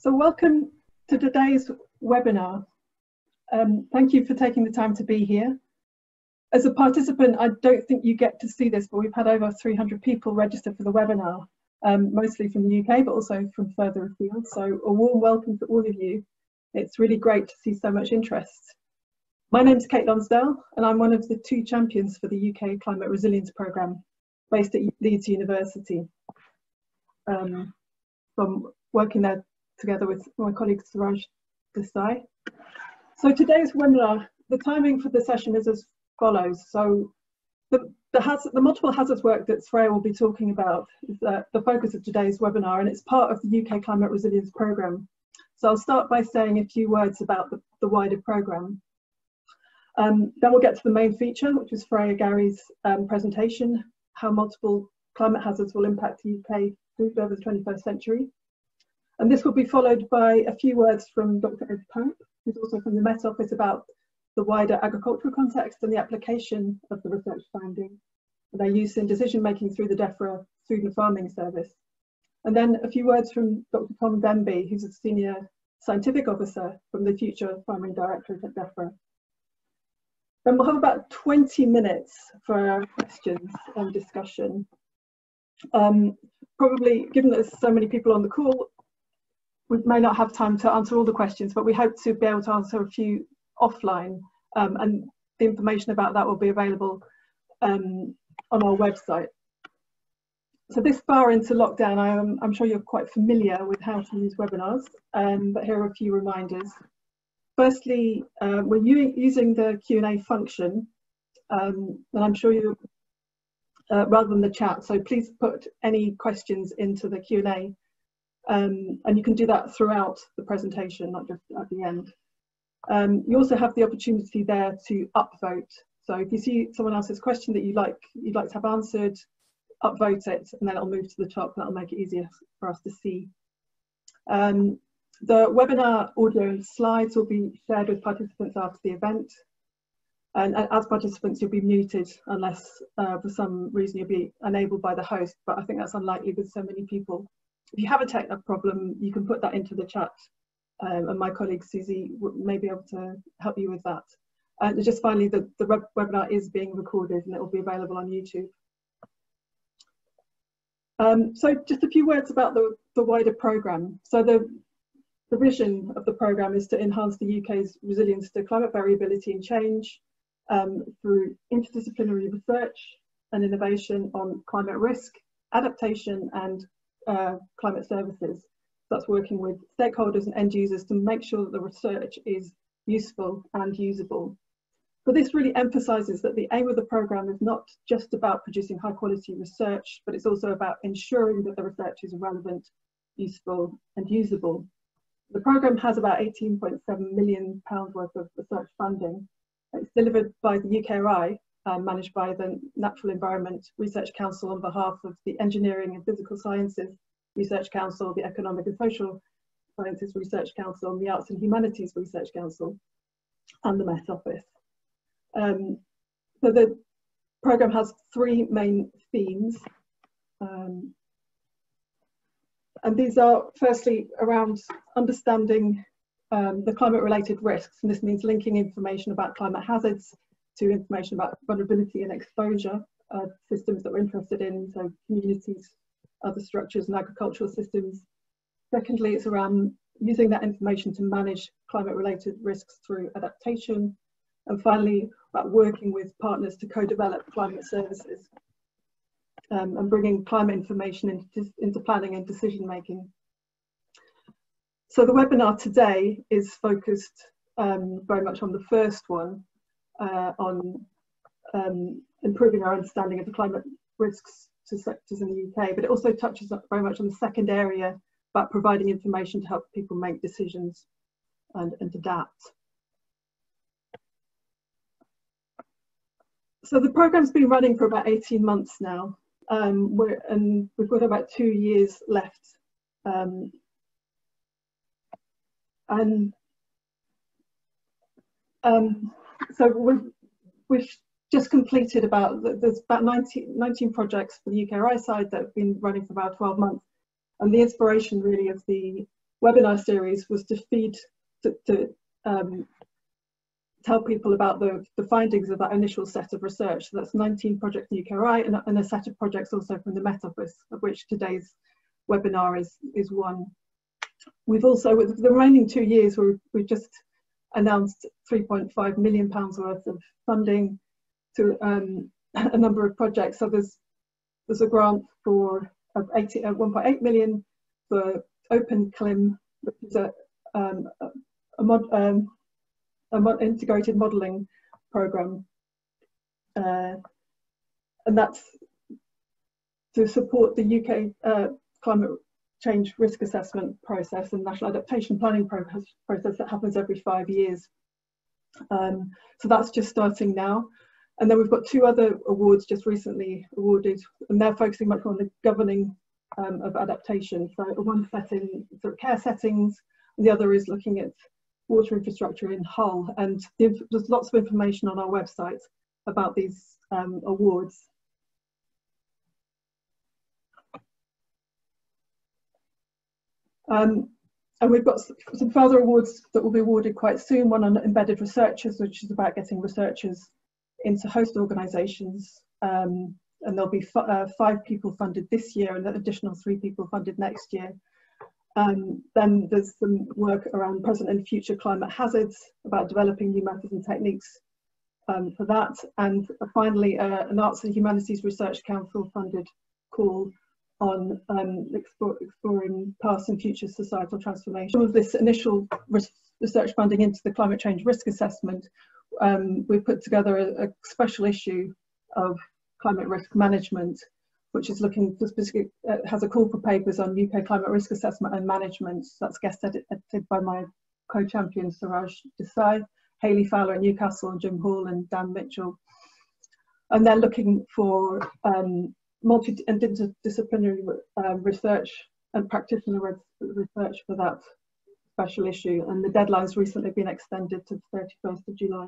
So welcome to today's webinar. Thank you for taking the time to be here. As a participant, I don't think you get to see this, but we've had over 300 people register for the webinar, mostly from the UK, but also from further afield. So a warm welcome to all of you. It's really great to see so much interest. My name is Kate Lonsdale, and I'm one of the 2 champions for the UK Climate Resilience Programme, based at Leeds University. From working there together with my colleague Suraj Desai. So today's webinar, the timing for the session is as follows. So the multiple hazards work that Freya will be talking about is the focus of today's webinar, and it's part of the UK Climate Resilience Programme. So I'll start by saying a few words about the wider programme. Then we'll get to the main feature, which is Freya Garry's presentation, how multiple climate hazards will impact the UK through over the 21st century. And this will be followed by a few words from Dr Ed Pope, who's also from the Met Office, about the wider agricultural context and the application of the research findings and their use in decision making through the DEFRA Food and Farming Service. And then a few words from Dr Tom Denby, who's a Senior Scientific Officer from the Future Farming Directorate at DEFRA. Then we'll have about 20 minutes for our questions and discussion. Probably, given that there's so many people on the call, we may not have time to answer all the questions, but we hope to be able to answer a few offline, and the information about that will be available on our website. So this far into lockdown, I'm sure you're quite familiar with how to use webinars, but here are a few reminders. Firstly, we're using the Q&A function, and I'm sure you, rather than the chat, so please put any questions into the Q&A. And you can do that throughout the presentation, not just at the end. You also have the opportunity there to upvote. So if you see someone else's question that you'd like to have answered, upvote it, and then it'll move to the top, and that'll make it easier for us to see. The webinar audio and slides will be shared with participants after the event. And as participants, you'll be muted unless for some reason you'll be enabled by the host, but I think that's unlikely with so many people. If you have a technical problem, you can put that into the chat, and my colleague Susie may be able to help you with that. And just finally, the webinar is being recorded and it will be available on YouTube. So just a few words about the wider programme. So the vision of the programme is to enhance the UK's resilience to climate variability and change through interdisciplinary research and innovation on climate risk, adaptation and climate services. That's working with stakeholders and end users to make sure that the research is useful and usable. So this really emphasises that the aim of the programme is not just about producing high quality research, but it's also about ensuring that the research is relevant, useful and usable. The programme has about £18.7 million worth of research funding. It's delivered by the UKCRP, managed by the Natural Environment Research Council on behalf of the Engineering and Physical Sciences Research Council, the Economic and Social Sciences Research Council, and the Arts and Humanities Research Council, and the Met Office. So the programme has 3 main themes, and these are firstly around understanding the climate-related risks, and this means linking information about climate hazards to information about vulnerability and exposure, systems that we're interested in, so communities, other structures and agricultural systems. Secondly, it's around using that information to manage climate-related risks through adaptation. And finally, about working with partners to co-develop climate services and bringing climate information into planning and decision-making. So the webinar today is focused very much on the first one, on improving our understanding of the climate risks to sectors in the UK, but it also touches very much on the second area about providing information to help people make decisions and adapt. So the programme's been running for about 18 months now, and we've got about 2 years left. So we've just completed there's about 19 projects for the UKCRP side that have been running for about 12 months. And the inspiration really of the webinar series was to tell people about the findings of that initial set of research. So that's 19 projects in UKRI and a set of projects also from the Met Office, of which today's webinar is one. We've also, with the remaining 2 years, we've just announced £3.5 million worth of funding to a number of projects. So there's a grant for 1.8 million for Open CLIM, which is an integrated modelling programme, and that's to support the UK climate change risk assessment process and national adaptation planning process that happens every 5 years. So that's just starting now. And then we've got 2 other awards just recently awarded, and they're focusing much more on the governing of adaptation. So one set in sort of care settings, and the other is looking at water infrastructure in Hull. And there's lots of information on our website about these awards. And we've got some further awards that will be awarded quite soon. One on embedded researchers, which is about getting researchers into host organisations. And there'll be 5 people funded this year and an additional 3 people funded next year. Then there's some work around present and future climate hazards, about developing new methods and techniques for that. And finally, an Arts and Humanities Research Council funded call on exploring past and future societal transformation. Some of this initial research funding into the climate change risk assessment, we've put together a special issue of climate risk management, which is looking for specific, has a call for papers on UK climate risk assessment and management. That's guest edited by my co-champions Suraj Desai, Hayley Fowler at Newcastle, and Jim Hall and Dan Mitchell. And they're looking for multidisciplinary research and practitioner research for that special issue. And the deadline's recently been extended to the 31st of July.